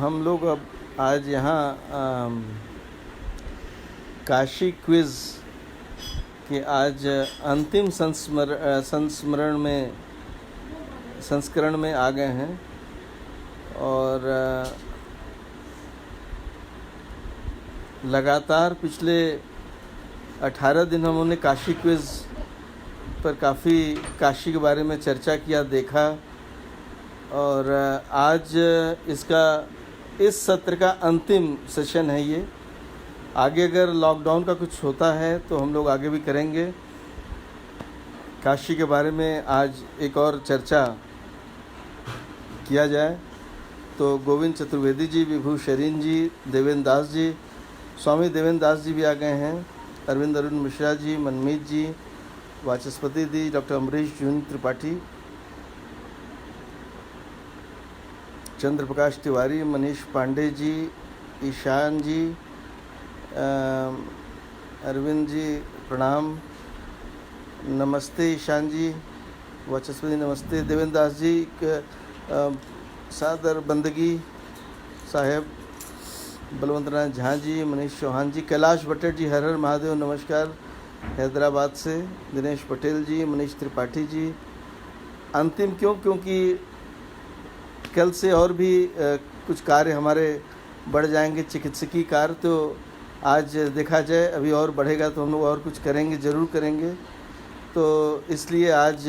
हम लोग अब आज यहाँ काशी क्विज़ के आज अंतिम संस्करण में आ गए हैं और लगातार पिछले 18 दिन हमने काशी क्विज़ पर काफ़ी काशी के बारे में चर्चा किया, देखा। और आज इस सत्र का अंतिम सेशन है ये। आगे अगर लॉकडाउन का कुछ होता है तो हम लोग आगे भी करेंगे। काशी के बारे में आज एक और चर्चा किया जाए तो गोविंद चतुर्वेदी जी, विभू शरीन जी, देवेंद्र दास जी, स्वामी देवेंद्र दास जी भी आ गए हैं, अरविंद अरुण मिश्रा जी, मनमीत जी, वाचस्पति जी, डॉक्टर अमरीश जून त्रिपाठी, चंद्र प्रकाश तिवारी, मनीष पांडे जी, ईशान जी, अरविंद जी प्रणाम, नमस्ते ईशान जी, वाचस्पति नमस्ते, देवेंद्र दास जी सादर बंदगी साहेब, बलवंत नाथ झा जी, मनीष चौहान जी, कैलाश भट्टर जी, हर हर महादेव नमस्कार हैदराबाद से, दिनेश पटेल जी, मनीष त्रिपाठी जी। अंतिम क्योंकि कल से और भी कुछ कार्य हमारे बढ़ जाएंगे, चिकित्सकीय कार्य, तो आज देखा जाए अभी और बढ़ेगा तो हम लोग और कुछ करेंगे, ज़रूर करेंगे। तो इसलिए आज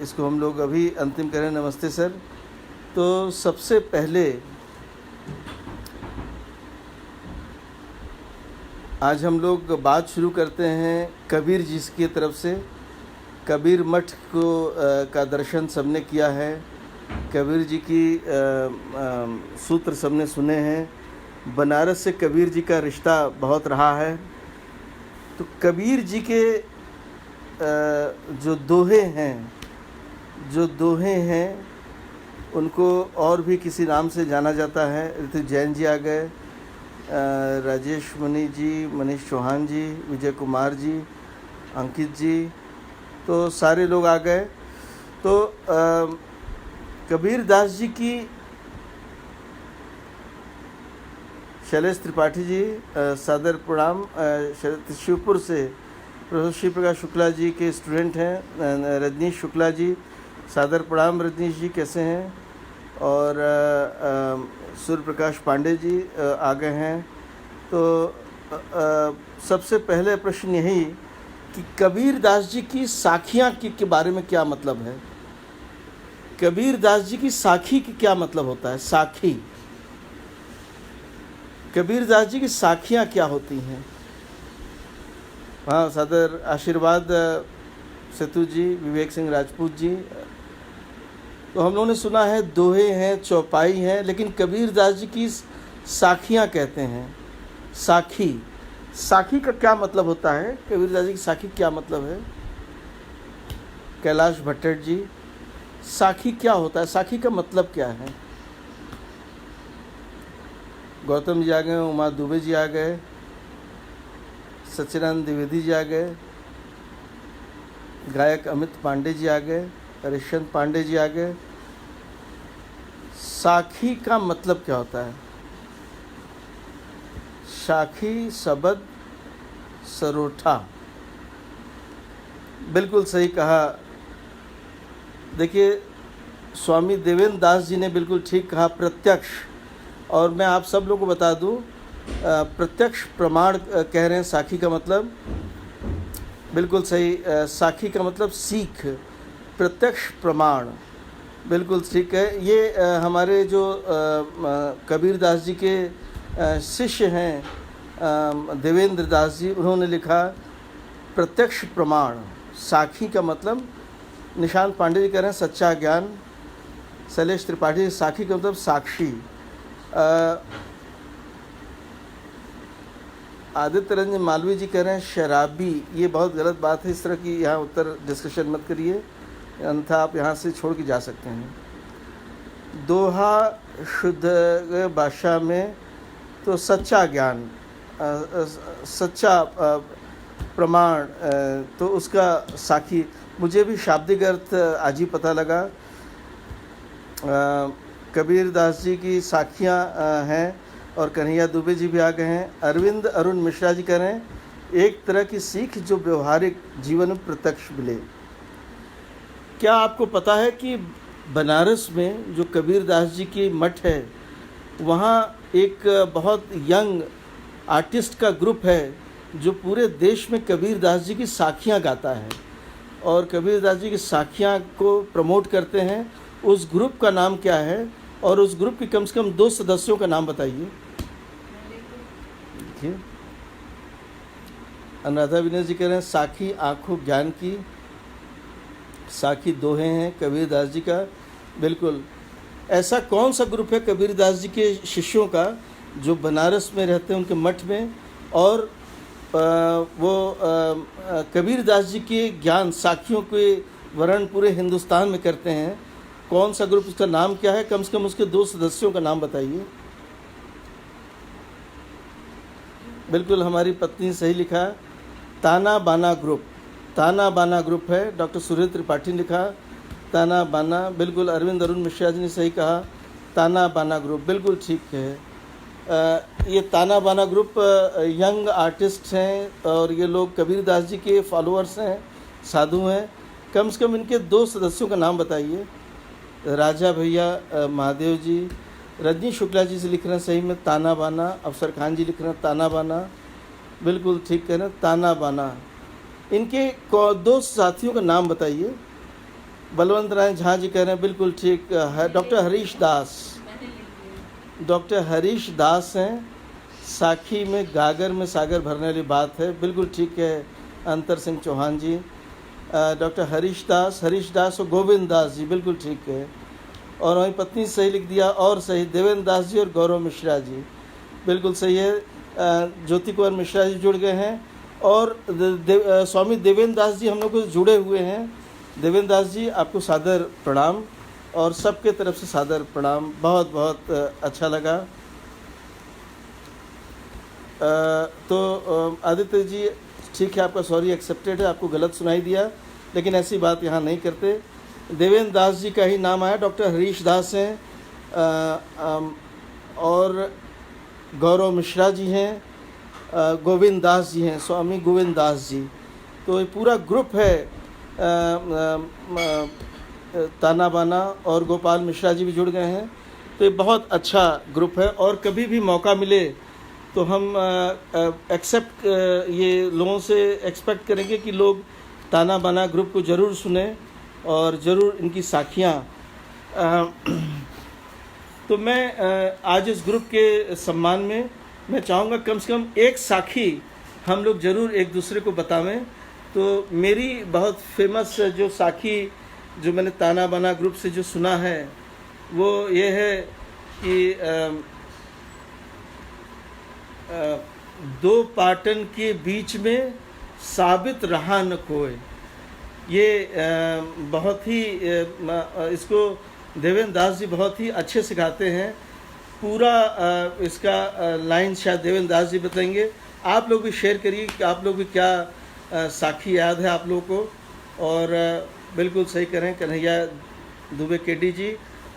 इसको हम लोग अभी अंतिम करें। नमस्ते सर। तो सबसे पहले आज हम लोग बात शुरू करते हैं कबीर जी की तरफ से। कबीर मठ का दर्शन सबने किया है, कबीर जी की सूत्र सबने सुने हैं, बनारस से कबीर जी का रिश्ता बहुत रहा है। तो कबीर जी के जो दोहे हैं उनको और भी किसी नाम से जाना जाता है। ऋतु जैन जी आ गए, राजेश मणि जी, मनीष चौहान जी, विजय कुमार जी, अंकित जी, तो सारे लोग आ गए। तो कबीर दास जी की शैलेश त्रिपाठी जी सादर प्रणाम, शिवपुर से प्रोफेसर शिव प्रकाश शुक्ला जी के स्टूडेंट हैं, रजनीश शुक्ला जी, सादर प्रणाम रजनीश जी, कैसे हैं। और सूर्य प्रकाश पांडे जी आ गए हैं। तो सबसे पहले प्रश्न यही कि कबीर दास जी की साखियाँ के बारे में क्या मतलब है। कबीर दास जी की साखी की क्या मतलब होता है। साखी, कबीर दास जी की साखियाँ क्या होती हैं। हाँ, सादर आशीर्वाद सेतु जी, विवेक सिंह राजपूत जी। तो हम लोगों ने सुना है दोहे हैं, चौपाई हैं, लेकिन कबीर दास जी की साखियाँ कहते हैं। साखी का क्या मतलब होता है, कबीर दास जी की साखी क्या मतलब है। कैलाश भट्टर जी, साखी क्या होता है, साखी का मतलब क्या है। गौतम जी आ गए, उमा दुबे जी आ गए, सच्चिदानंद द्विवेदी जी आ गए, गायक अमित पांडे जी आ गए, ऋषंत पांडे जी आ गए। साखी का मतलब क्या होता है। साखी शब्द सरोठा, बिल्कुल सही कहा। देखिए, स्वामी देवेंद्र दास जी ने बिल्कुल ठीक कहा, प्रत्यक्ष। और मैं आप सब लोगों को बता दूं, प्रत्यक्ष प्रमाण कह रहे हैं साखी का मतलब, बिल्कुल सही। साखी का मतलब सीख, प्रत्यक्ष प्रमाण, बिल्कुल ठीक है। ये हमारे जो कबीर दास जी के शिष्य हैं देवेंद्र दास जी, उन्होंने लिखा प्रत्यक्ष प्रमाण। साखी का मतलब, निशांत पांडे जी कह रहे हैं सच्चा ज्ञान, शैलेश त्रिपाठी साखी का मतलब साक्षी। आदित्य रंजन मालवी जी कह रहे हैं शराबी। ये बहुत गलत बात है, इस तरह की यहाँ उत्तर डिस्कशन मत करिए, अन्यथा आप यहाँ से छोड़ के जा सकते हैं। दोहा शुद्ध भाषा में तो सच्चा ज्ञान, सच्चा प्रमाण, तो उसका साखी। मुझे भी शाब्दिक अर्थ आज ही पता लगा। कबीर दास जी की साखियाँ हैं और कन्हैया दुबे जी भी आ गए हैं। अरविंद अरुण मिश्रा जी कह रहे हैं एक तरह की सीख जो व्यवहारिक जीवन में प्रत्यक्ष मिले। क्या आपको पता है कि बनारस में जो कबीर दास जी की मठ है वहाँ एक बहुत यंग आर्टिस्ट का ग्रुप है जो पूरे देश में कबीर दास जी की साखियाँ गाता है और कबीर दास जी की साखियाँ को प्रमोट करते हैं। उस ग्रुप का नाम क्या है और उस ग्रुप के कम से कम 2 सदस्यों का नाम बताइए। देखिए, अनुराधा विनय जी कह रहे हैं साखी आँखों ज्ञान की, साखी दोहे हैं कबीर दास जी का। बिल्कुल, ऐसा कौन सा ग्रुप है कबीर दास जी के शिष्यों का जो बनारस में रहते हैं उनके मठ में और वो कबीर दास जी के ज्ञान साखियों के वर्णन पूरे हिंदुस्तान में करते हैं? कौन सा ग्रुप, उसका नाम क्या है? कम से कम उसके 2 सदस्यों का नाम बताइए। बिल्कुल, हमारी पत्नी ने सही लिखा, ताना बाना ग्रुप। ताना बाना ग्रुप है। डॉक्टर सुरेंद्र त्रिपाठी ने लिखा ताना बाना। बिल्कुल, अरविंद अरुण मिश्रा जी ने सही कहा, ताना बाना ग्रुप। बिल्कुल ठीक है। ये ताना बाना ग्रुप यंग आर्टिस्ट हैं और ये लोग कबीर दास जी के फॉलोअर्स हैं, साधु हैं। कम से कम इनके 2 सदस्यों का नाम बताइए। राजा भैया महादेव जी, रजनी शुक्ला जी से लिख रहे हैं सही में ताना बाना। अफसर खान जी लिख रहे हैं ताना बाना। बिल्कुल ठीक कह रहे हैं, ताना बाना। इनके 2 साथियों का नाम बताइए। बलवंत राय झा जी कह रहे हैं बिल्कुल ठीक, डॉक्टर हरीश दास। डॉक्टर हरीश दास हैं, साखी में गागर में सागर भरने वाली बात है। बिल्कुल ठीक है अंतर सिंह चौहान जी। डॉक्टर हरीश दास और गोविंद दास जी, बिल्कुल ठीक है। और वहीं पत्नी सही लिख दिया और सही, देवेंद्र दास जी और गौरव मिश्रा जी, बिल्कुल सही है। ज्योति कुमार मिश्रा जी जुड़ गए हैं और स्वामी देवेंद्र दास जी हम लोग को जुड़े हुए हैं। देवेंद्र दास जी आपको सादर प्रणाम और सबके तरफ से सादर प्रणाम। बहुत बहुत अच्छा लगा। तो आदित्य जी ठीक है, आपका सॉरी एक्सेप्टेड है, आपको गलत सुनाई दिया, लेकिन ऐसी बात यहाँ नहीं करते। देवेंद्र दास जी का ही नाम आया। डॉक्टर हरीश दास हैं और गौरव मिश्रा जी हैं, गोविंद दास जी हैं, स्वामी गोविंद दास जी। तो ये पूरा ग्रुप है। ताना बाना और गोपाल मिश्रा जी भी जुड़ गए हैं। तो ये बहुत अच्छा ग्रुप है और कभी भी मौका मिले तो हम ये लोगों से एक्सपेक्ट करेंगे कि लोग ताना बाना ग्रुप को ज़रूर सुने और ज़रूर इनकी साखियाँ। तो मैं आज इस ग्रुप के सम्मान में मैं चाहूँगा कम से कम एक साखी हम लोग ज़रूर एक दूसरे को बतावें। तो मेरी बहुत फेमस जो साखी जो मैंने ताना बाना ग्रुप से जो सुना है वो ये है कि 2 पाटन के बीच में साबित रहा न कोई। ये बहुत ही इसको देवेंद्र दास जी बहुत ही अच्छे से गाते हैं। पूरा इसका लाइन शायद देवेंद्र दास जी बताएंगे। आप लोग भी शेयर करिए कि आप लोग भी क्या साखी याद है आप लोगों को। और बिल्कुल सही करें कन्हैया दुबे केडी जी,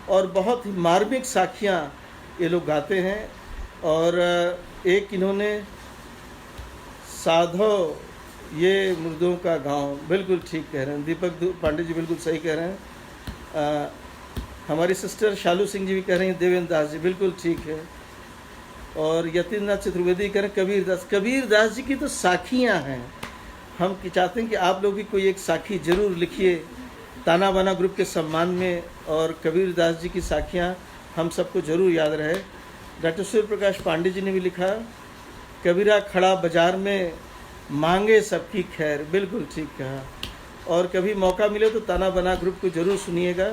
और बहुत ही मार्मिक साखियाँ ये लोग गाते हैं। और एक इन्होंने साधो ये मुर्दों का गांव, बिल्कुल ठीक कह रहे हैं। दीपक पांडे जी बिल्कुल सही कह रहे हैं। हमारी सिस्टर शालू सिंह जी भी कह रही हैं देवेंद्र दास जी, बिल्कुल ठीक है। और यतीन्द्रनाथ चतुर्वेदी कह रहे हैं कबीर दास जी की तो साखियाँ हैं। हम चाहते हैं कि आप लोग भी कोई एक साखी ज़रूर लिखिए ताना बाना ग्रुप के सम्मान में, और कबीर दास जी की साखियाँ हम सबको ज़रूर याद रहे। डॉक्टर सूर्य प्रकाश पांडे जी ने भी लिखा कबीरा खड़ा बाजार में मांगे सबकी खैर, बिल्कुल ठीक कहा। और कभी मौका मिले तो ताना बाना ग्रुप को ज़रूर सुनिएगा।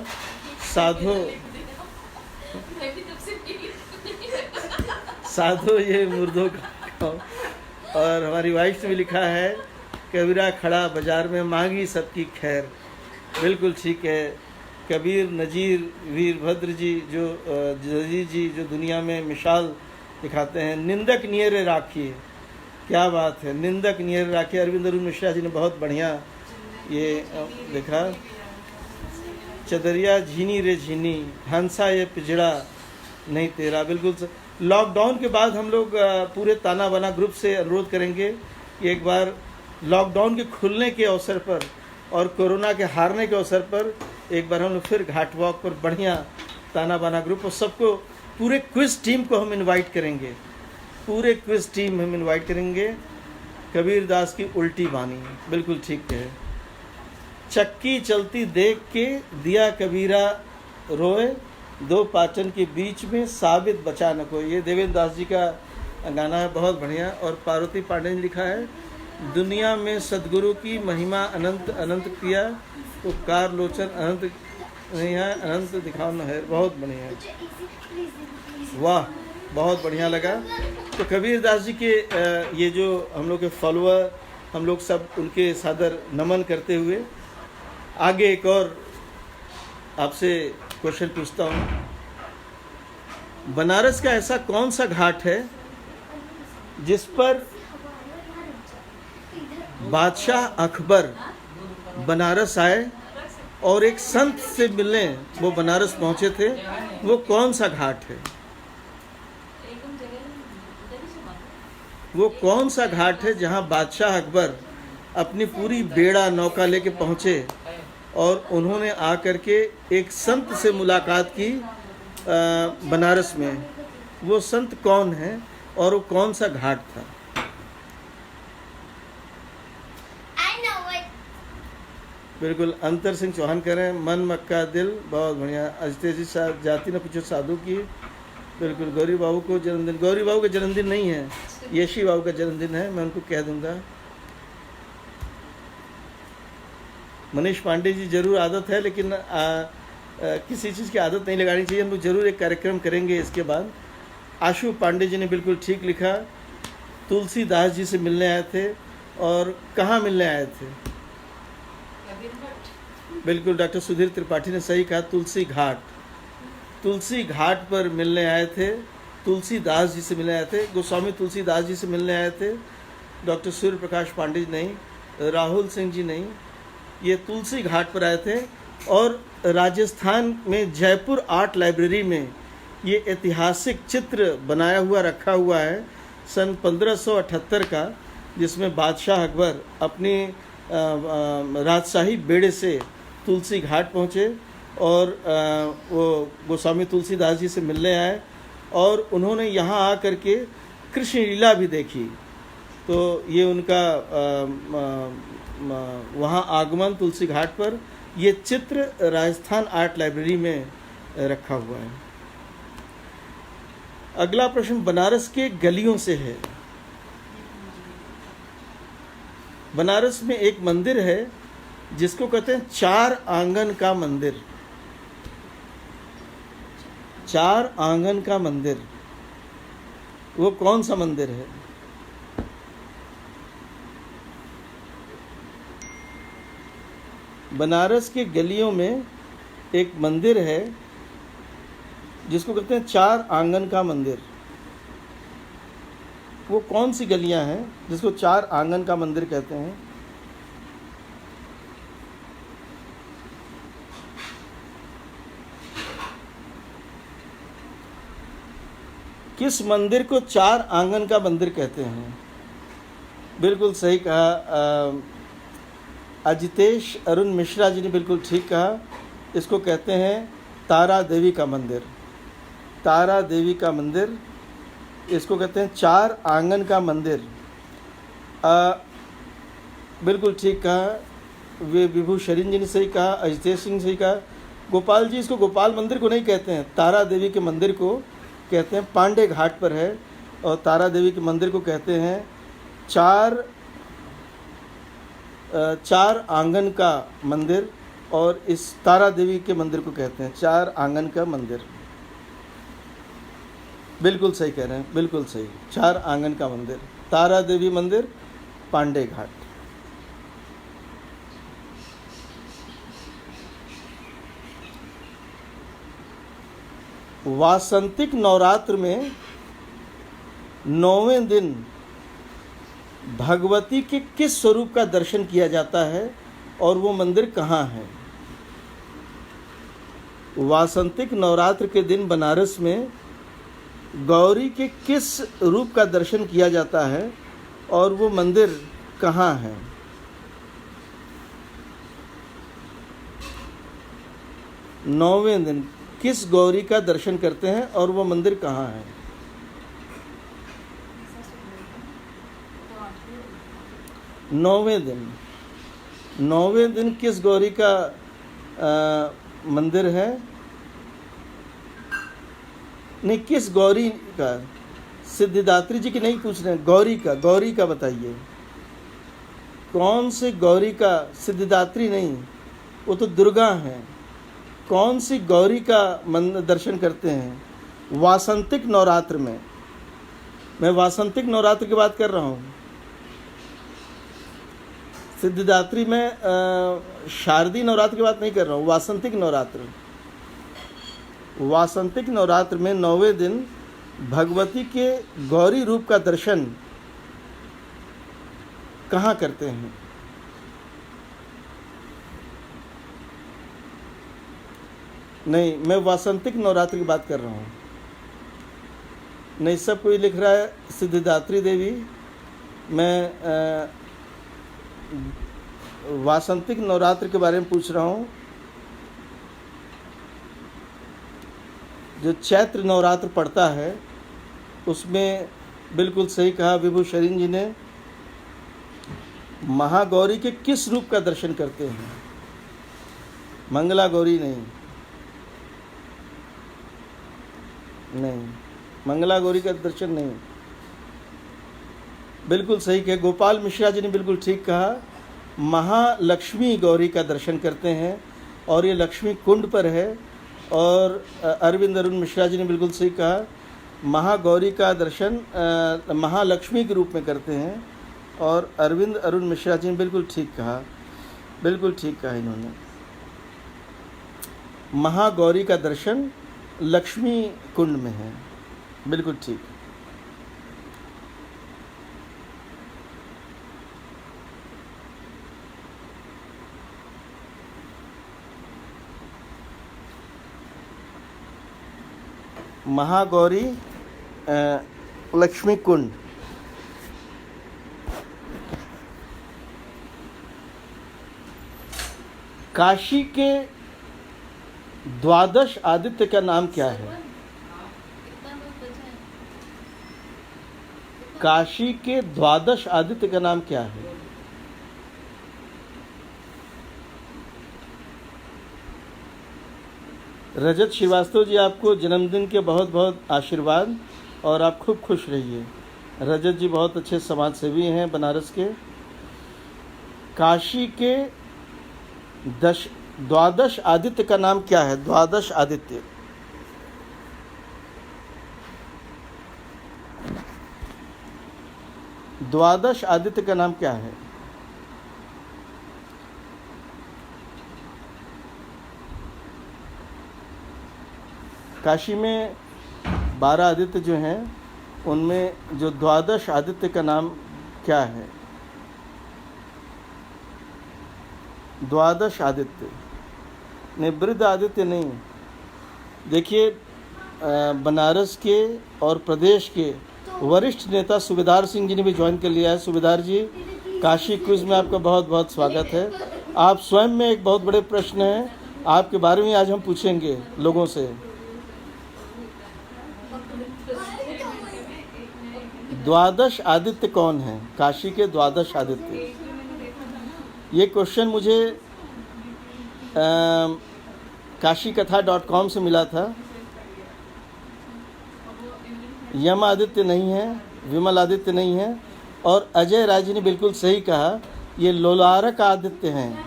साधो ये मुर्दों का। और हमारी वाइफ ने भी लिखा है कबीरा खड़ा बाजार में मांगी सबकी खैर, बिल्कुल ठीक है। कबीर नजीर वीरभद्र जी जो जजीर जी जो दुनिया में मिसाल दिखाते हैं। निंदक नियर राखिए, क्या बात है, निंदक नियर राखिए। अरविंद अरुण मिश्रा जी ने बहुत बढ़िया ये लिखा। चदरिया झीनी रे झीनी, हंसा ये पिजड़ा नहीं तेरा। बिल्कुल लॉकडाउन के बाद हम लोग पूरे ताना बाना ग्रुप से अनुरोध करेंगे कि एक बार लॉकडाउन के खुलने के अवसर पर और कोरोना के हारने के अवसर पर एक बार हम लोग फिर घाट वॉक पर बढ़िया ताना बाना ग्रुप और सबको, पूरे क्विज टीम को हम इनवाइट करेंगे, पूरे क्विज टीम हम इनवाइट करेंगे। कबीर दास की उल्टी बानी, बिल्कुल ठीक है। चक्की चलती देख के दिया कबीरा रोए, दो पाचन के बीच में साबित बचा न कोई। ये देवेंद्र दास जी का गाना है, बहुत बढ़िया। और पार्वती पांडे ने लिखा है, दुनिया में सदगुरु की महिमा अनंत अनंत किया, तो कार लोचन अनंत नहीं है, अनंत दिखाओ न है। बहुत बढ़िया, वाह, बहुत बढ़िया लगा। तो कबीर दास जी के ये जो हम लोग के फॉलोअर, हम लोग सब उनके सादर नमन करते हुए आगे एक और आपसे क्वेश्चन पूछता हूँ। बनारस का ऐसा कौन सा घाट है जिस पर बादशाह अकबर बनारस आए और एक संत से मिलने वो बनारस पहुंचे थे? वो कौन सा घाट है? वो कौन सा घाट है जहां बादशाह अकबर अपनी पूरी बेड़ा नौका लेके पहुंचे और उन्होंने आकर के एक संत से मुलाकात की बनारस में? वो संत कौन है और वो कौन सा घाट था? बिल्कुल, अंतर सिंह चौहान कह रहे हैं, मन मक्का दिल, बहुत बढ़िया। अजतेश जी साहब, जाति न पूछो साधु की, बिल्कुल। गौरी बाबू को जन्मदिन, गौरी बाबू का जन्मदिन नहीं है, यशी बाबू का जन्मदिन है, मैं उनको कह दूंगा। मनीष पांडे जी, जरूर आदत है, लेकिन किसी चीज़ की आदत नहीं लगानी चाहिए। हम लोग जरूर एक कार्यक्रम करेंगे इसके बाद। आशु पांडे जी ने बिल्कुल ठीक लिखा, तुलसीदास जी से मिलने आए थे। और कहाँ मिलने आए थे? बिल्कुल, डॉक्टर सुधीर त्रिपाठी ने सही कहा, तुलसी घाट। तुलसी घाट पर मिलने आए थे, तुलसीदास जी से मिलने आए थे, गोस्वामी तुलसीदास जी से मिलने आए थे। डॉक्टर सूर्य प्रकाश पांडे जी नहीं, राहुल सिंह जी नहीं, ये तुलसी घाट पर आए थे। और राजस्थान में जयपुर आर्ट लाइब्रेरी में ये ऐतिहासिक चित्र बनाया हुआ रखा हुआ है सन 1578 का, जिसमें बादशाह अकबर अपनी राजशाही बेड़े से तुलसी घाट पहुँचे और वो गोस्वामी तुलसीदास जी से मिलने आए और उन्होंने यहाँ आकर के कृष्ण लीला भी देखी। तो ये उनका वहाँ आगमन तुलसी घाट पर, ये चित्र राजस्थान आर्ट लाइब्रेरी में रखा हुआ है। अगला प्रश्न बनारस के गलियों से है। बनारस में एक मंदिर है जिसको कहते हैं चार आंगन का मंदिर। चार आंगन का मंदिर, वो कौन सा मंदिर है? बनारस के गलियों में एक मंदिर है जिसको कहते हैं चार आंगन का मंदिर। वो कौन सी गलियां हैं जिसको चार आंगन का मंदिर कहते हैं? किस मंदिर को चार आंगन का मंदिर कहते हैं? बिल्कुल सही कहा, अजितेश अरुण मिश्रा जी ने बिल्कुल ठीक कहा। इसको कहते हैं तारा देवी का मंदिर। तारा देवी का मंदिर, इसको कहते हैं चार आंगन का मंदिर। बिल्कुल ठीक कहा, वे विभू शरीन जी ने सही कहा, अजितेश सिंह सही कहा। गोपाल जी इसको गोपाल मंदिर को नहीं कहते हैं, तारा देवी के मंदिर को कहते हैं, पांडे घाट पर है। और तारा देवी के मंदिर को कहते हैं चार आंगन का मंदिर, और इस तारा देवी के मंदिर को कहते हैं चार आंगन का मंदिर। बिल्कुल सही कह रहे हैं, बिल्कुल सही, चार आंगन का मंदिर, तारा देवी मंदिर, पांडे घाट। वासंतिक नवरात्र में 9वें दिन भगवती के किस स्वरूप का दर्शन किया जाता है और वो मंदिर कहाँ है? वासंतिक नवरात्र के दिन बनारस में गौरी के किस रूप का दर्शन किया जाता है और वो मंदिर कहाँ है? नौवें दिन किस गौरी का दर्शन करते हैं और वो मंदिर कहाँ है? नौवें दिन किस गौरी का मंदिर है? नहीं, किस गौरी का? सिद्धिदात्री जी की नहीं पूछ रहे हैं, गौरी का बताइए। कौन से गौरी का? सिद्धिदात्री नहीं, वो तो दुर्गा हैं। कौन सी गौरी का दर्शन करते हैं? वासंतिक नवरात्र में। मैं वासंतिक नवरात्र की बात कर रहा हूँ। सिद्धिदात्री में शारदीय नवरात्र की बात नहीं कर रहा हूँ, वासंतिक नवरात्र में 9वें दिन भगवती के गौरी रूप का दर्शन कहाँ करते हैं? नहीं, मैं वासंतिक नवरात्र की बात कर रहा हूँ। नहीं, सब कोई लिख रहा है सिद्धिदात्री देवी। मैं वासंतिक नवरात्र के बारे में पूछ रहा हूँ। जो चैत्र नवरात्र पड़ता है उसमें बिल्कुल सही कहा विभू शरीन जी ने, महागौरी के किस रूप का दर्शन करते हैं? मंगला गौरी नहीं, मंगला गौरी का दर्शन नहीं। बिल्कुल सही कहा, गोपाल मिश्रा जी ने बिल्कुल ठीक कहा, महालक्ष्मी गौरी का दर्शन करते हैं और ये लक्ष्मी कुंड पर है। और अरविंद अरुण मिश्रा जी ने बिल्कुल सही कहा, महागौरी का दर्शन महालक्ष्मी के रूप में करते हैं। और अरविंद अरुण मिश्रा जी ने बिल्कुल ठीक कहा इन्होंने, महागौरी का दर्शन लक्ष्मी कुंड में है। बिल्कुल ठीक। महागौरी लक्ष्मी कुंड। काशी के द्वादश आदित्य का नाम क्या है? काशी के द्वादश आदित्य का नाम क्या है? रजत श्रीवास्तव जी, आपको जन्मदिन के बहुत बहुत आशीर्वाद और आप खूब खुश रहिए। रजत जी बहुत अच्छे समाज सेवी हैं बनारस के। काशी के द्वादश आदित्य का नाम क्या है? द्वादश आदित्य। द्वादश आदित्य का नाम क्या है? काशी में 12 आदित्य जो हैं उनमें जो द्वादश आदित्य का नाम क्या है? द्वादश आदित्य नहीं, वृद्ध आदित्य नहीं। देखिए, बनारस के और प्रदेश के वरिष्ठ नेता सूबेदार सिंह जी ने भी ज्वाइन कर लिया है। सूबेदार जी, काशी क्विज में आपका बहुत बहुत स्वागत है। आप स्वयं में एक बहुत बड़े प्रश्न हैं, आपके बारे में आज हम पूछेंगे लोगों से। द्वादश आदित्य कौन है? काशी के द्वादश आदित्य। ये क्वेश्चन मुझे काशीकथा.com से मिला था। यम आदित्य नहीं है, विमल आदित्य नहीं है, और अजय राय जी ने बिल्कुल सही कहा, ये लोलारक आदित्य हैं।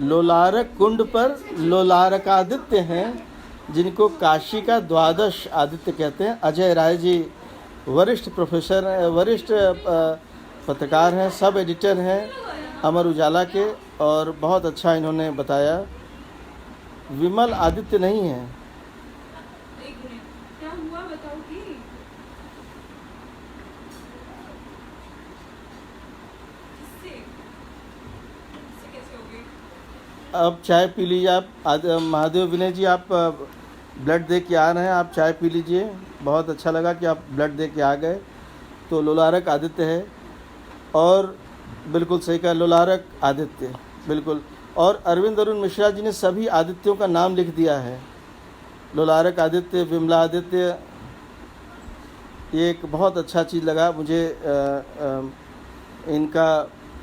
लोलारक कुंड पर लोलारक आदित्य हैं, जिनको काशी का द्वादश आदित्य कहते हैं। अजय राय जी वरिष्ठ प्रोफेसर, वरिष्ठ पत्रकार हैं, सब एडिटर हैं अमर उजाला के, और बहुत अच्छा इन्होंने बताया। विमल आदित्य नहीं है। क्या हुआ बताओ कि अब चाय पी लीजिए आप। महादेव विनय जी, आप ब्लड दे के आ रहे हैं, आप चाय पी लीजिए। बहुत अच्छा लगा कि आप ब्लड दे के आ गए। तो लोलारक आदित्य है, और बिल्कुल सही कहा, लोलारक आदित्य, बिल्कुल। और अरविंद अरुण मिश्रा जी ने सभी आदित्यों का नाम लिख दिया है, लोलारक आदित्य, विमला आदित्य। ये एक बहुत अच्छा चीज़ लगा मुझे इनका,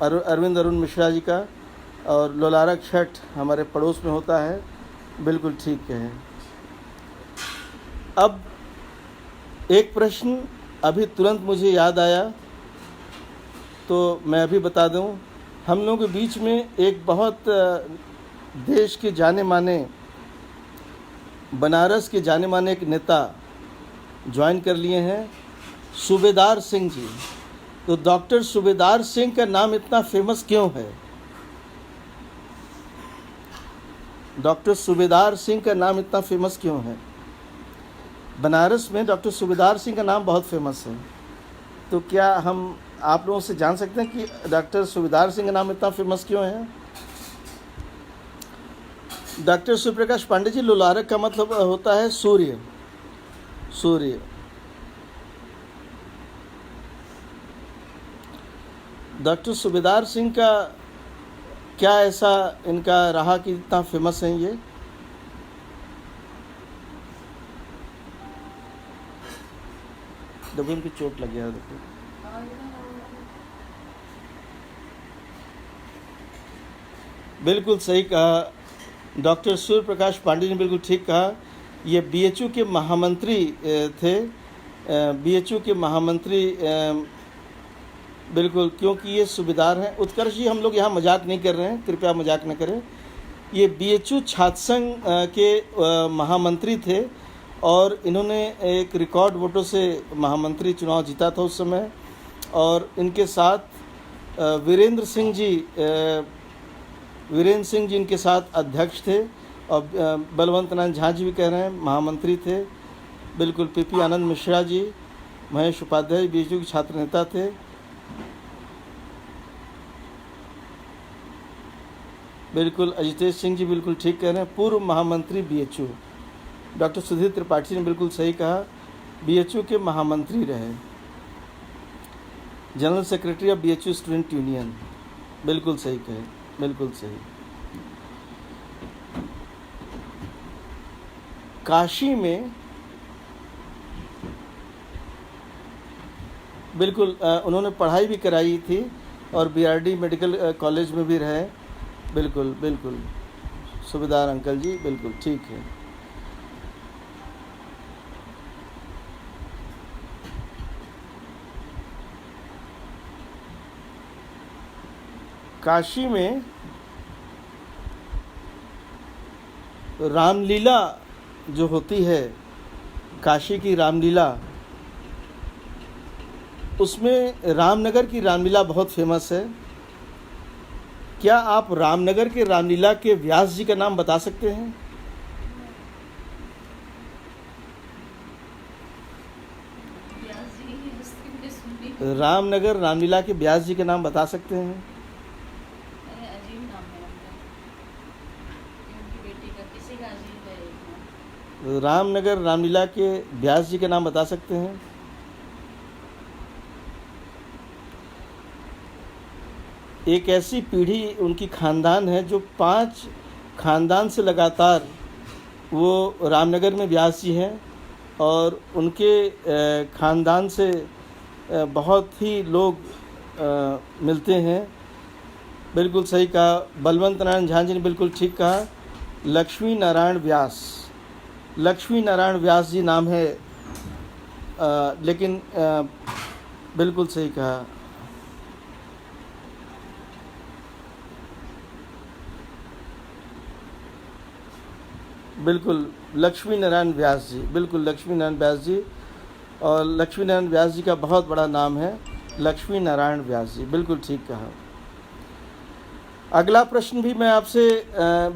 अरविंद अरुण मिश्रा जी का। और लोलारक छठ हमारे पड़ोस में होता है, बिल्कुल ठीक है। अब एक प्रश्न अभी तुरंत मुझे याद आया, तो मैं अभी बता दूं। हम लोगों के बीच में एक बहुत देश के जाने माने, बनारस के जाने माने एक नेता ज्वाइन कर लिए हैं, सूबेदार सिंह जी। तो डॉक्टर सूबेदार सिंह का नाम इतना फेमस क्यों है? डॉक्टर सूबेदार सिंह का नाम इतना फेमस क्यों है? बनारस में डॉक्टर सूबेदार सिंह का नाम बहुत फेमस है। तो क्या हम आप लोगों से जान सकते हैं कि डॉक्टर सूबेदार सिंह का नाम इतना फेमस क्यों है? डॉक्टर सूर्य प्रकाश पांडे जी, लोलारक का मतलब होता है सूर्य, सूर्य। डॉक्टर सूबेदार सिंह का क्या ऐसा इनका रहा कि इतना फेमस है ये? जब उनकी चोट लग गया, देखो। बिल्कुल सही कहा डॉक्टर सूर्य प्रकाश पांडे ने, बिल्कुल ठीक कहा। ये बीएचयू के महामंत्री थे, बीएचयू के महामंत्री, बिल्कुल, क्योंकि ये सूबेदार हैं। उत्कर्ष जी, हम लोग यहाँ मजाक नहीं कर रहे हैं, कृपया मजाक न करें। ये बीएचयू छात्र संघ के महामंत्री थे, और इन्होंने एक रिकॉर्ड वोटों से महामंत्री चुनाव जीता था उस समय। और इनके साथ वीरेंद्र सिंह जी इनके साथ अध्यक्ष थे, और बलवंत नारायण झा जी भी कह रहे हैं महामंत्री थे, बिल्कुल। पीपी आनंद मिश्रा जी, महेश उपाध्याय बीएचयू के छात्र नेता थे। बिल्कुल, अजितेश सिंह जी बिल्कुल ठीक कह रहे हैं, पूर्व महामंत्री बीएचयू। डॉक्टर सुधीर त्रिपाठी ने बिल्कुल सही कहा, बीएचयू के महामंत्री रहे, general secretary of BHU student union, बिल्कुल सही कहे, बिल्कुल सही। काशी में बिल्कुल उन्होंने पढ़ाई भी कराई थी, और बीआरडी मेडिकल कॉलेज में भी रहे, बिल्कुल बिल्कुल। सूबेदार अंकल जी, बिल्कुल ठीक है। काशी में रामलीला जो होती है, काशी की रामलीला, उसमें रामनगर की रामलीला बहुत फेमस है। क्या आप रामनगर के रामलीला के व्यास जी का नाम बता सकते हैं? रामनगर रामलीला के व्यास जी का नाम बता सकते हैं? अजीब नाम है उनका, उनकी बेटी का, किसी का अजीब है एक नाम। रामनगर रामलीला के व्यास जी का नाम बता सकते हैं? एक ऐसी पीढ़ी उनकी खानदान है जो 5 खानदान से लगातार वो रामनगर में व्यास जी हैं, और उनके खानदान से बहुत ही लोग मिलते हैं। बिल्कुल सही कहा, बलवंत नारायण झा जी ने बिल्कुल ठीक कहा, लक्ष्मी नारायण व्यास, लक्ष्मी नारायण व्यास जी नाम है, लेकिन बिल्कुल सही कहा। बिल्कुल, लक्ष्मी नारायण व्यास जी, बिल्कुल लक्ष्मी नारायण व्यास जी, और लक्ष्मी नारायण व्यास जी का बहुत बड़ा नाम है, लक्ष्मी नारायण व्यास जी, बिल्कुल ठीक कहा। अगला प्रश्न भी मैं आपसे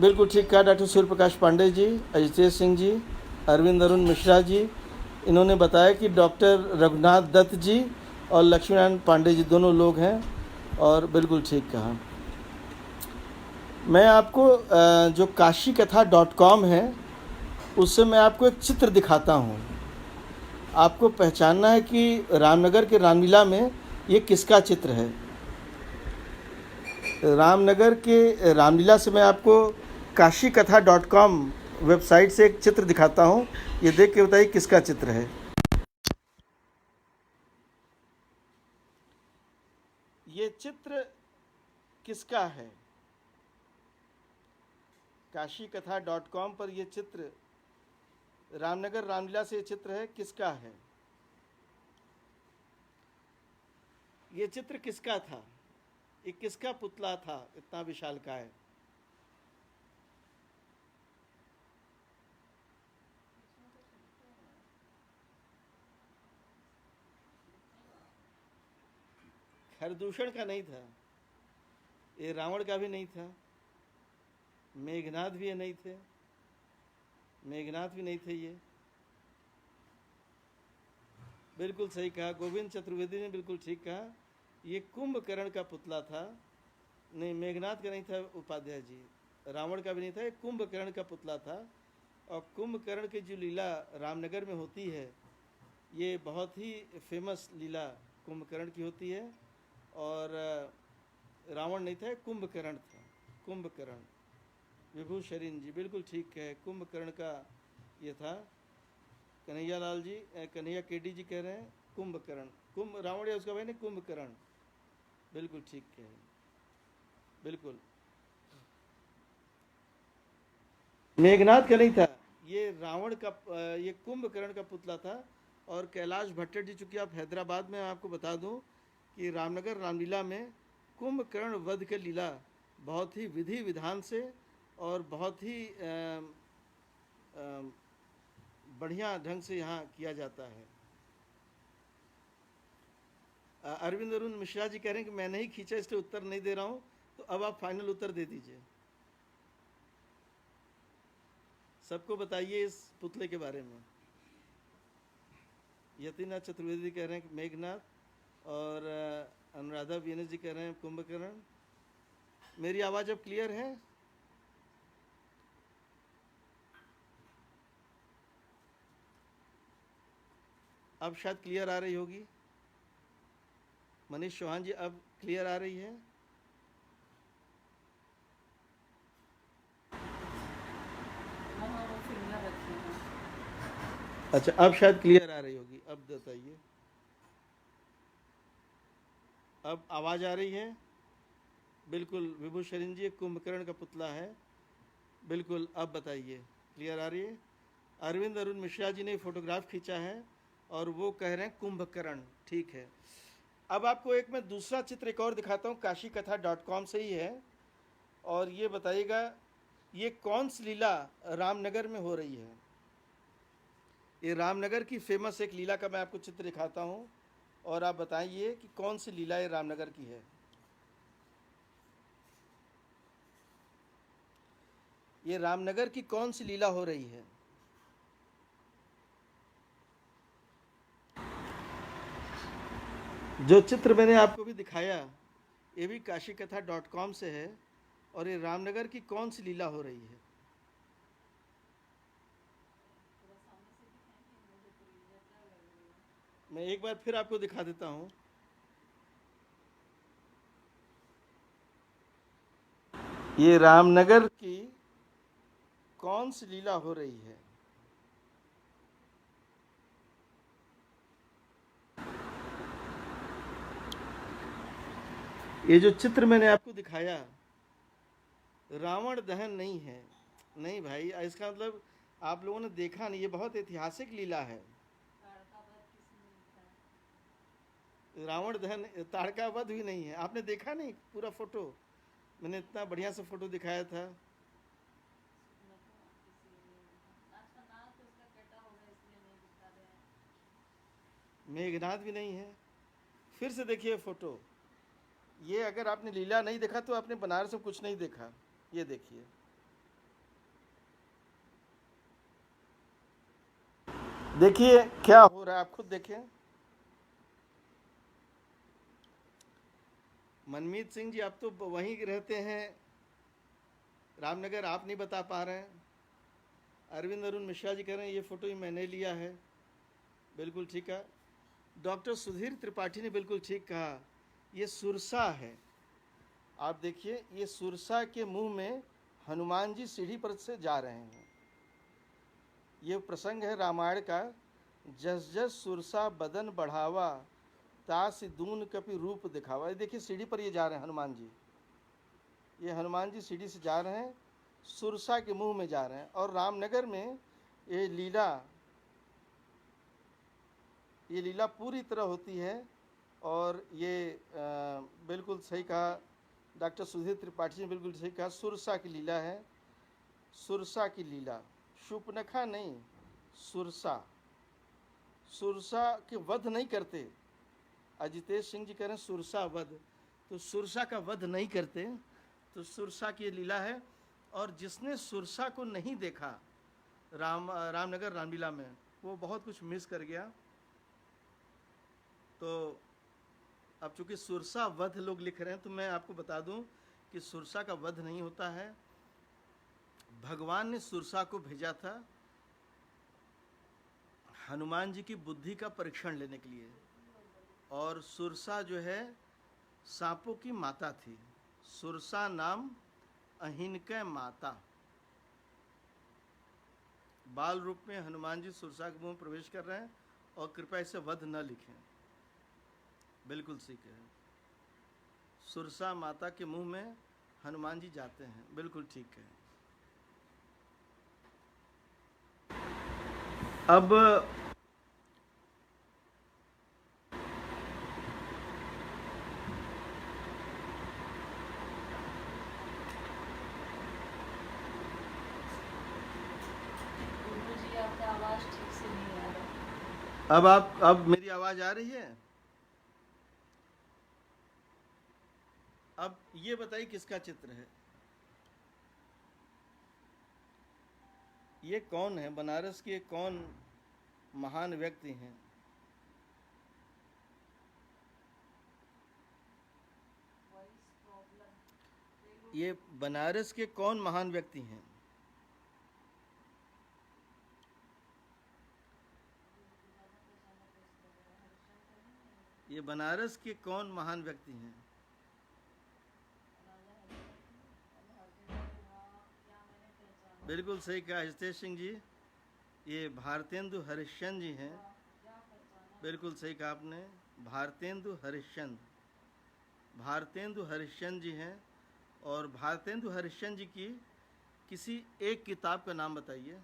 बिल्कुल ठीक कहा, डॉक्टर सूर्य प्रकाश पांडे जी, अजितेश सिंह जी, अरविंद अरुण मिश्रा जी, इन्होंने बताया कि डॉक्टर रघुनाथ दत्त जी और लक्ष्मी नारायण पांडे जी दोनों लोग हैं, और बिल्कुल ठीक कहा। मैं आपको जो काशीकथा.com है उससे मैं आपको एक चित्र दिखाता हूँ। आपको पहचानना है कि रामनगर के रामलीला में ये किसका चित्र है। रामनगर के रामलीला से मैं आपको काशीकथा.com वेबसाइट से एक चित्र दिखाता हूँ। ये देख के बताइए किसका चित्र है। ये चित्र किसका है। काशीकथा.com पर ये चित्र रामनगर रामलीला से ये चित्र है, किसका है। ये चित्र किसका था, ये किसका पुतला था इतना विशालकाय। खरदूषण का नहीं था, ये रावण का भी नहीं था, मेघनाथ भी ये नहीं थे, मेघनाथ भी नहीं थे। ये बिल्कुल सही कहा, गोविंद चतुर्वेदी ने बिल्कुल ठीक कहा। ये कुंभकर्ण का पुतला था। नहीं, मेघनाथ का नहीं था उपाध्याय जी, रावण का भी नहीं था, ये कुंभकर्ण का पुतला था। और कुंभकर्ण की जो लीला रामनगर में होती है ये बहुत ही फेमस लीला कुंभकर्ण की होती है। और रावण नहीं था, कुंभकर्ण था। कुंभकर्ण, विभूषरीन जी बिल्कुल ठीक है, कुंभकर्ण का ये था। कन्हैया लाल जी, कन्हैया केडी जी कह रहे हैं कुंभकर्ण, कुंभ रावण या उसका भाई ने कुंभकर्ण, बिल्कुल ठीक है, बिल्कुल। मेघनाथ का नहीं था, ये रावण का, ये कुंभकर्ण का पुतला था। और कैलाश भट्टर जी, चूँकि आप हैदराबाद में, आपको बता दूं कि रामनगर रामलीला में कुंभकर्ण वध की लीला बहुत ही विधि विधान से और बहुत ही बढ़िया ढंग से यहाँ किया जाता है। अरविंद अरुण मिश्रा जी कह रहे हैं कि मैं नहीं खींचा इसलिए उत्तर नहीं दे रहा हूँ, तो अब आप फाइनल उत्तर दे दीजिए। सबको बताइए इस पुतले के बारे में। यतिनाथ चतुर्वेदी कह रहे हैं कि मेघनाथ, और अनुराधा वीनस जी कह रहे हैं कुंभकर्ण। मेरी आवाज़ अब क्लियर है। अब शायद क्लियर आ रही होगी। मनीष चौहान जी, अब क्लियर आ रही है। अच्छा, अब शायद क्लियर आ रही होगी, अब बताइए। अब आवाज़ आ रही है। बिल्कुल विभूषरीन जी, कुंभकर्ण का पुतला है, बिल्कुल। अब बताइए, क्लियर आ रही है। अरविंद अरुण मिश्रा जी ने फोटोग्राफ खींचा है और वो कह रहे हैं कुंभकर्ण, ठीक है। अब आपको एक मैं दूसरा चित्र एक और दिखाता हूँ, काशीकथा.com से ही है। और ये बताइएगा ये कौन सी लीला रामनगर में हो रही है। ये रामनगर की फेमस एक लीला का मैं आपको चित्र दिखाता हूँ और आप बताइए कि कौन सी लीला ये रामनगर की है। ये रामनगर की कौन सी लीला हो रही है। जो चित्र मैंने आपको भी दिखाया ये भी काशीकथा.com से है। और ये रामनगर की कौन सी लीला हो रही है। मैं एक बार फिर आपको दिखा देता हूँ। ये रामनगर की कौन सी लीला हो रही है। ये जो चित्र मैंने आपको दिखाया रावण दहन नहीं है। नहीं भाई, इसका मतलब आप लोगों ने देखा नहीं, ये बहुत ऐतिहासिक लीला है। रावण दहन, ताड़का वध भी नहीं है। आपने देखा नहीं पूरा फोटो, मैंने इतना बढ़िया से फोटो दिखाया था। मेघनाथ भी नहीं है। फिर से देखिए फोटो। ये अगर आपने लीला नहीं देखा तो आपने बनारस में कुछ नहीं देखा। ये देखिए, देखिए क्या हो रहा है, आप खुद देखें। मनमीत सिंह जी, आप तो वहीं रहते हैं रामनगर आप नहीं बता पा रहे हैं। अरविंद अरुण मिश्रा जी कह रहे हैं ये फ़ोटो ही मैंने लिया है। बिल्कुल ठीक है। डॉक्टर सुधीर त्रिपाठी ने बिल्कुल ठीक कहा, ये सुरसा है। आप देखिए, ये सुरसा के मुंह में हनुमान जी सीढ़ी पर से जा रहे हैं। ये प्रसंग है रामायण का। जस जस सुरसा बदन बढ़ावा, तास दून कपि रूप दिखावा। ये देखिए सीढ़ी पर ये जा रहे हैं हनुमान जी। ये हनुमान जी सीढ़ी से जा रहे हैं, सुरसा के मुंह में जा रहे हैं। और रामनगर में ये लीला पूरी तरह होती है। और ये बिल्कुल सही कहा डॉक्टर सुधीर त्रिपाठी ने, बिल्कुल सही कहा, सुरसा की लीला है। सुरसा की लीला, शूर्पणखा नहीं, सुरसा। सुरसा के वध नहीं करते। अजितेश सिंह जी कह रहे हैं सुरसा वध, तो सुरसा का वध नहीं करते, तो सुरसा की लीला है। और जिसने सुरसा को नहीं देखा रामनगर रामलीला में, वो बहुत कुछ मिस कर गया। तो अब चूंकि सुरसा वध लोग लिख रहे हैं, तो मैं आपको बता दूं कि सुरसा का वध नहीं होता है। भगवान ने सुरसा को भेजा था हनुमान जी की बुद्धि का परीक्षण लेने के लिए। और सुरसा जो है सांपों की माता थी। सुरसा नाम अहिनकै माता। बाल रूप में हनुमान जी सुरसा के मुंह में प्रवेश कर रहे हैं, और कृपया इसे वध न लिखें। बिल्कुल ठीक है, सुरसा माता के मुंह में हनुमान जी जाते हैं। बिल्कुल ठीक है। अब गुरुजी आपका आवाज ठीक से नहीं आ रहा। अब मेरी आवाज आ रही है? अब ये बताइए किसका चित्र है? ये कौन है? बनारस के कौन महान व्यक्ति हैं? Voice problem. ये बनारस के कौन महान व्यक्ति हैं? ये बनारस के कौन महान व्यक्ति हैं? बिल्कुल सही कहा हितेश सिंह जी, ये भारतेंदु हरिश्चंद्र जी हैं। बिल्कुल सही कहा आपने, भारतेंदु हरिश्चंद्र। भारतेंदु हरिश्चंद्र जी हैं। और भारतेंदु हरिश्चंद्र जी की किसी एक किताब का नाम बताइए।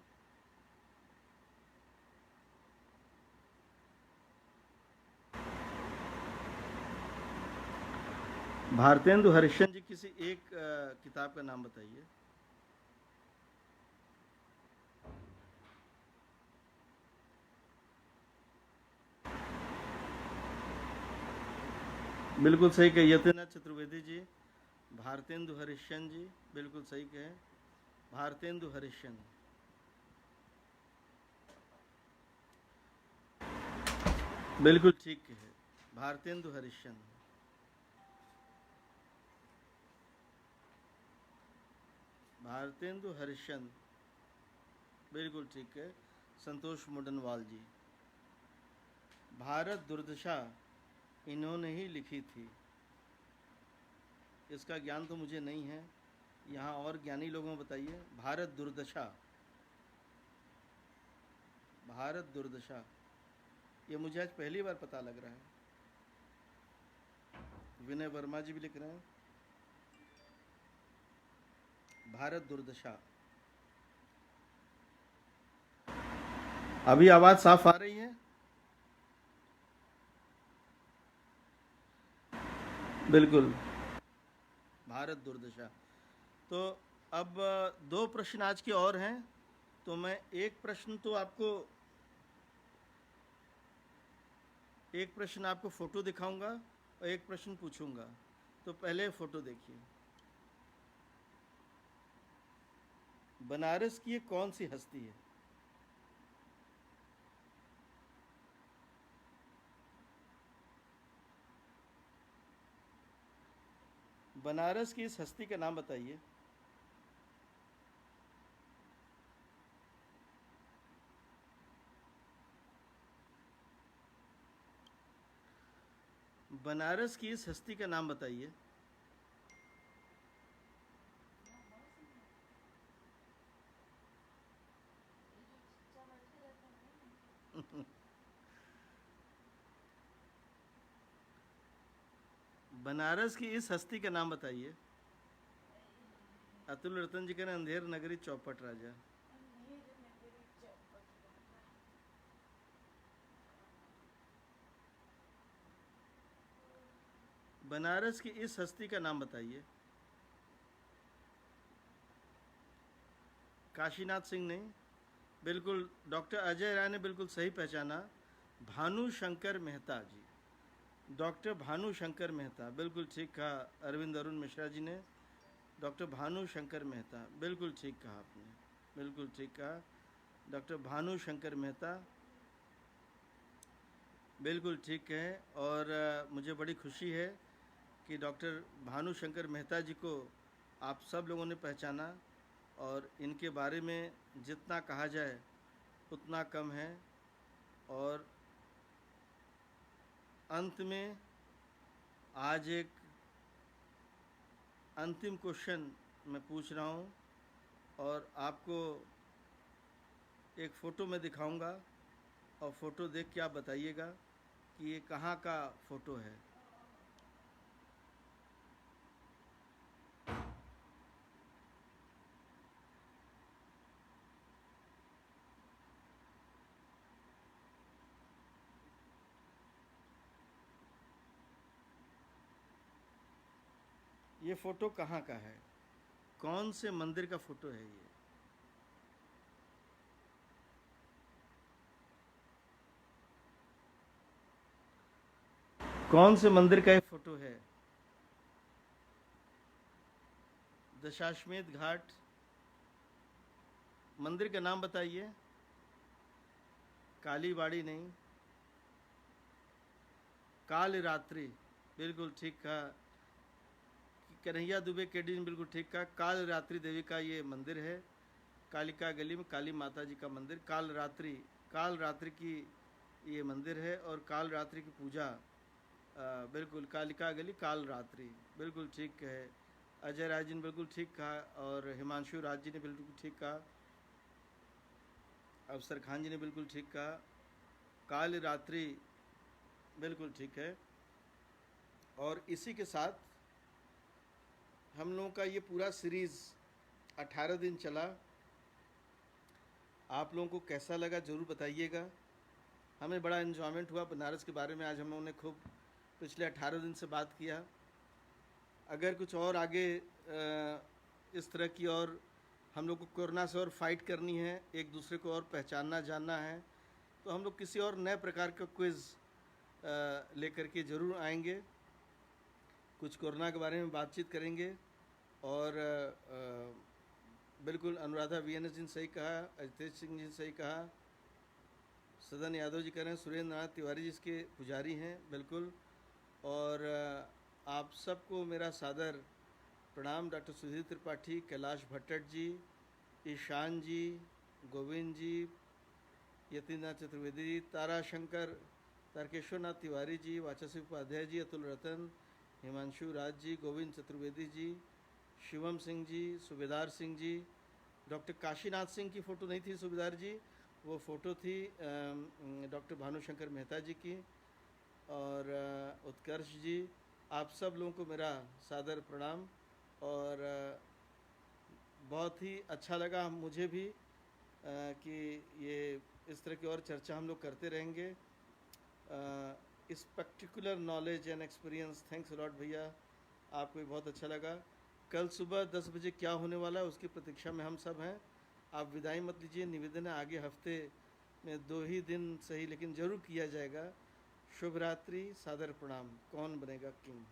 भारतेंदु हरिश्चंद्र जी किसी एक किताब का नाम बताइए। बिल्कुल सही कहे यतीनाथ चतुर्वेदी जी, भारतेंदु हरिश्चंद्र जी, बिल्कुल सही कहे, भारतेंदु हरिश्चंद्र। बिल्कुल ठीक है, भारतेंदु हरिश्चंद्र। भारतेंदु हरिश्चंद्र, बिल्कुल ठीक है, संतोष मुंडनवाल जी। भारत दुर्दशा इन्होंने ही लिखी थी। इसका ज्ञान तो मुझे नहीं है, यहाँ और ज्ञानी लोगों को बताइए। भारत दुर्दशा, भारत दुर्दशा, ये मुझे आज पहली बार पता लग रहा है। विनय वर्मा जी भी लिख रहे हैं भारत दुर्दशा। अभी आवाज साफ आ रही है? बिल्कुल, भारत दुर्दशा। तो अब दो प्रश्न आज के और हैं, तो मैं एक प्रश्न आपको फोटो दिखाऊंगा और एक प्रश्न पूछूंगा। तो पहले फोटो देखिए। बनारस की ये कौन सी हस्ती है? बनारस की इस हस्ती का नाम बताइए। बनारस की इस हस्ती का नाम बताइए। बनारस की इस हस्ती का नाम बताइए। अतुल रतन जी कहना अंधेर नगरी चौपट राजा। बनारस की इस हस्ती का नाम बताइए। काशीनाथ सिंह नहीं, बिल्कुल डॉक्टर अजय राय ने बिल्कुल सही पहचाना, भानु शंकर मेहता जी। डॉक्टर भानु शंकर मेहता, बिल्कुल ठीक कहा अरविंद अरुण मिश्रा जी ने। डॉक्टर भानु शंकर मेहता, बिल्कुल ठीक कहा आपने, बिल्कुल ठीक कहा। डॉक्टर भानु शंकर मेहता बिल्कुल ठीक है। और मुझे बड़ी खुशी है कि डॉक्टर भानु शंकर मेहता जी को आप सब लोगों ने पहचाना, और इनके बारे में जितना कहा जाए उतना कम है। और अंत में आज एक अंतिम क्वेश्चन मैं पूछ रहा हूँ, और आपको एक फ़ोटो मैं दिखाऊंगा, और फ़ोटो देख के आप बताइएगा कि ये कहाँ का फ़ोटो है। ये फ़ोटो कहाँ का है, कौन से मंदिर का फ़ोटो है ये? कौन से मंदिर का ये फ़ोटो है? दशाश्वमेध घाट मंदिर का नाम बताइए। कालीबाड़ी नहीं, काल रात्रि, बिल्कुल ठीक कहा। कन्हैया दुबे केडी ने बिल्कुल ठीक कहा, काल रात्रि देवी का ये मंदिर है। कालिका गली में काली माता जी का मंदिर, काल रात्रि की ये मंदिर है, और काल रात्रि की पूजा बिल्कुल कालिका गली काल रात्रि, बिल्कुल ठीक है। अजय राज जी ने बिल्कुल ठीक कहा, और हिमांशु राज जी ने बिल्कुल ठीक कहा, अफसर खान जी ने बिल्कुल ठीक कहा, काल रात्रि बिल्कुल ठीक है। और इसी के साथ हम लोगों का ये पूरा सीरीज़ 18 दिन चला। आप लोगों को कैसा लगा ज़रूर बताइएगा। हमें बड़ा इन्जॉयमेंट हुआ बनारस के बारे में। आज हम लोगों ने खूब पिछले 18 दिन से बात किया। अगर कुछ और आगे इस तरह की, और हम लोग को कोरोना से और फाइट करनी है, एक दूसरे को और पहचानना जानना है, तो हम लोग किसी और नए प्रकार का क्विज़ लेकर के ज़रूर आएंगे। कुछ कोरोना के बारे में बातचीत करेंगे। और बिल्कुल अनुराधा वीएनएस जी ने सही कहा, अजितेश सिंह जी ने सही कहा, सदन यादव जी कह रहे हैं सुरेंद्र नाथ तिवारी जी इसके पुजारी हैं, बिल्कुल। और आप सबको मेरा सादर प्रणाम। डॉक्टर सुधीर त्रिपाठी, कैलाश भट्टट जी, ईशान जी, गोविंद जी, यतीन्द्रनाथ चतुर्वेदी जी, ताराशंकर, तारकेश्वर नाथ तिवारी जी, वाचस्वी उपाध्याय जी, अतुल रतन, हिमांशु राज जी, गोविंद चतुर्वेदी जी, शिवम सिंह जी, सूबेदार सिंह जी। डॉक्टर काशीनाथ सिंह की फ़ोटो नहीं थी सूबेदार जी, वो फ़ोटो थी डॉक्टर भानु शंकर मेहता जी की। और उत्कर्ष जी, आप सब लोगों को मेरा सादर प्रणाम। और बहुत ही अच्छा लगा मुझे भी कि ये इस तरह की और चर्चा हम लोग करते रहेंगे। इस particular knowledge and experience, thanks a lot भैया, आपको भी बहुत अच्छा लगा। कल सुबह 10 बजे क्या होने वाला है उसकी प्रतीक्षा में हम सब हैं। आप विदाई मत लीजिए, निवेदन है आगे हफ्ते में 2 ही दिन सही लेकिन ज़रूर किया जाएगा। शुभ रात्रि, सादर प्रणाम। कौन बनेगा किंग।